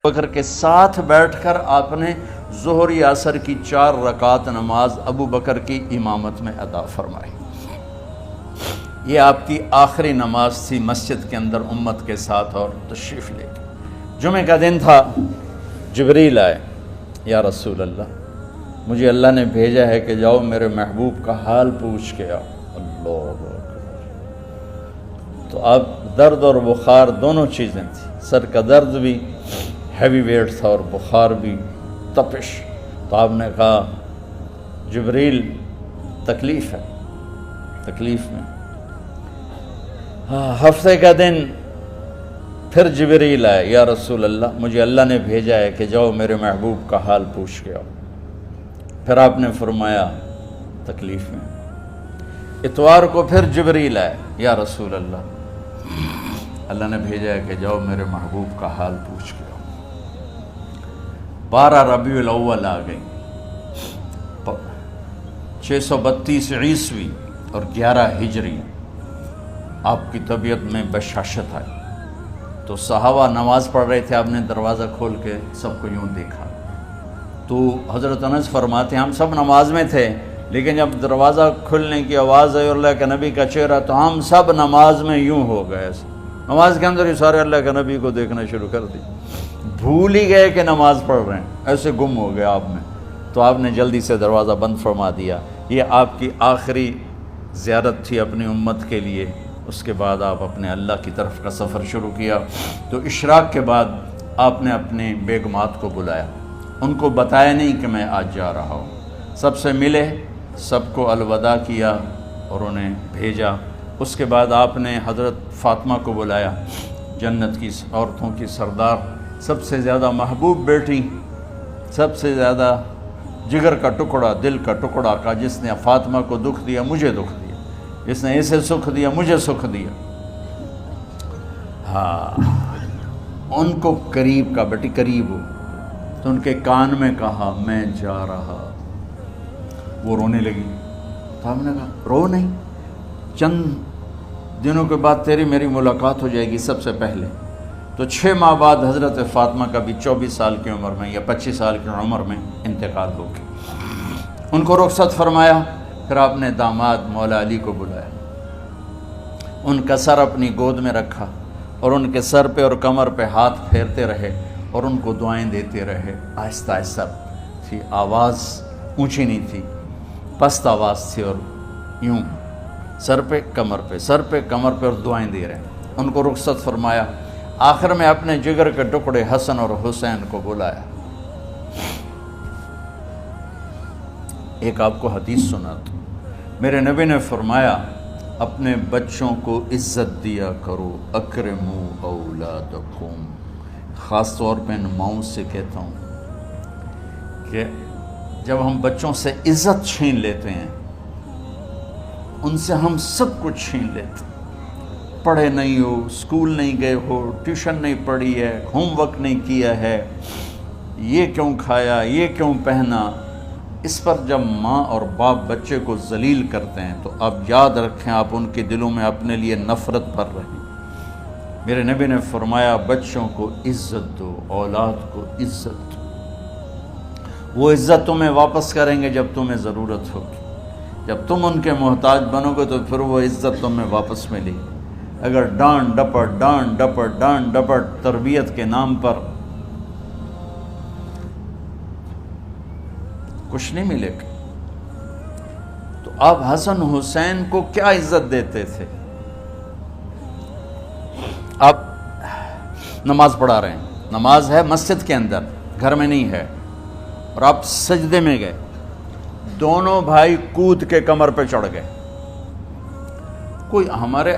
بکر کے ساتھ بیٹھ کر آپ نے ظہر یا عصر کی 4 رکعت نماز ابو بکر کی امامت میں ادا فرمائی۔ یہ آپ کی آخری نماز تھی مسجد کے اندر امت کے ساتھ، اور تشریف لے کے جمعہ کا دن تھا۔ جبریل آئے، یا رسول اللہ مجھے اللہ نے بھیجا ہے کہ جاؤ میرے محبوب کا حال پوچھ کے آؤ۔ اللہ اکبر۔ تو اب درد اور بخار دونوں چیزیں تھیں، سر کا درد بھی ہیوی ویٹ تھا اور بخار بھی، تپش۔ تو آپ نے کہا جبریل تکلیف ہے، تکلیف میں۔ ہفتے کا دن پھر جبریل آئے، یا رسول اللہ مجھے اللہ نے بھیجا ہے کہ جاؤ میرے محبوب کا حال پوچھ کے آؤ۔ پھر آپ نے فرمایا تکلیف میں۔ اتوار کو پھر جبریل آئے، یا رسول اللہ اللہ نے بھیجا ہے کہ جاؤ میرے محبوب کا حال پوچھ کے آؤ۔ 12 ربیع الاول آ گئی، 632 عیسوی اور 11 ہجری۔ آپ کی طبیعت میں بشاشت آئی، تو صحابہ نماز پڑھ رہے تھے، آپ نے دروازہ کھول کے سب کو یوں دیکھا۔ تو حضرت انس فرماتے ہیں ہم سب نماز میں تھے، لیکن جب دروازہ کھلنے کی آواز آئی اور اللہ کے نبی کا چہرہ، تو ہم سب نماز میں یوں ہو گئے، نماز کے اندر ہی سارے اللہ کے نبی کو دیکھنا شروع کر دی، بھول ہی گئے کہ نماز پڑھ رہے ہیں، ایسے گم ہو گئے آپ میں۔ تو آپ نے جلدی سے دروازہ بند فرما دیا۔ یہ آپ کی آخری زیارت تھی اپنی امت کے لیے۔ اس کے بعد آپ اپنے اللہ کی طرف کا سفر شروع کیا۔ تو اشراق کے بعد آپ نے اپنے بیگمات کو بلایا، ان کو بتایا نہیں کہ میں آج جا رہا ہوں، سب سے ملے، سب کو الوداع کیا اور انہیں بھیجا۔ اس کے بعد آپ نے حضرت فاطمہ کو بلایا، جنت کی عورتوں کی سردار، سب سے زیادہ محبوب بیٹی، سب سے زیادہ جگر کا ٹکڑا، دل کا ٹکڑا کا، جس نے فاطمہ کو دکھ دیا مجھے دکھ دیا، جس نے اسے سکھ دیا مجھے سکھ دیا۔ ہاں، ان کو قریب کا، بیٹی قریب ہو، تو ان کے کان میں کہا میں جا رہا۔ وہ رونے لگی، تو ہم نے کہا رو نہیں، چند دنوں کے بعد تیری میری ملاقات ہو جائے گی سب سے پہلے۔ تو 6 ماہ بعد حضرت فاطمہ کا بھی 24 سال کی عمر میں یا 25 سال کی عمر میں انتقال ہو گیا۔ ان کو رخصت فرمایا۔ پھر آپ نے داماد مولا علی کو بلایا، ان کا سر اپنی گود میں رکھا اور ان کے سر پہ اور کمر پہ ہاتھ پھیرتے رہے اور ان کو دعائیں دیتے رہے۔ آہستہ آہستہ تھی، آواز اونچی نہیں تھی، پست آواز تھی، اور یوں سر پہ کمر پہ، سر پہ کمر پہ، اور دعائیں دے رہے۔ ان کو رخصت فرمایا۔ آخر میں اپنے جگر کے ٹکڑے حسن اور حسین کو بلایا۔ ایک آپ کو حدیث سناتا ہوں۔ میرے نبی نے فرمایا اپنے بچوں کو عزت دیا کرو، اکرموا اولادکم۔ خاص طور پہ ان ماؤں سے کہتا ہوں کہ جب ہم بچوں سے عزت چھین لیتے ہیں، ان سے ہم سب کچھ چھین لیتے ہیں۔ پڑھے نہیں ہو، اسکول نہیں گئے ہو، ٹیوشن نہیں پڑھی ہے، ہوم ورک نہیں کیا ہے، یہ کیوں کھایا، یہ کیوں پہنا، اس پر جب ماں اور باپ بچے کو ذلیل کرتے ہیں تو اب یاد رکھیں آپ ان کے دلوں میں اپنے لیے نفرت بھر رہے ہیں۔ میرے نبی نے فرمایا بچوں کو عزت دو، اولاد کو عزت دو۔ وہ عزت تمہیں واپس کریں گے جب تمہیں ضرورت ہوگی۔ جب تم ان کے محتاج بنو گے تو پھر وہ عزت تمہیں واپس ملے گی۔ اگر ڈانٹ ڈپٹ ڈانٹ ڈپٹ ڈانٹ ڈپٹ تربیت کے نام پر کچھ نہیں ملے گا۔ تو آپ حسن حسین کو کیا عزت دیتے تھے؟ آپ نماز پڑھا رہے ہیں، نماز ہے مسجد کے اندر، گھر میں نہیں ہے، اور آپ سجدے میں گئے، دونوں بھائی کود کے کمر پہ چڑھ گئے۔ کوئی ہمارے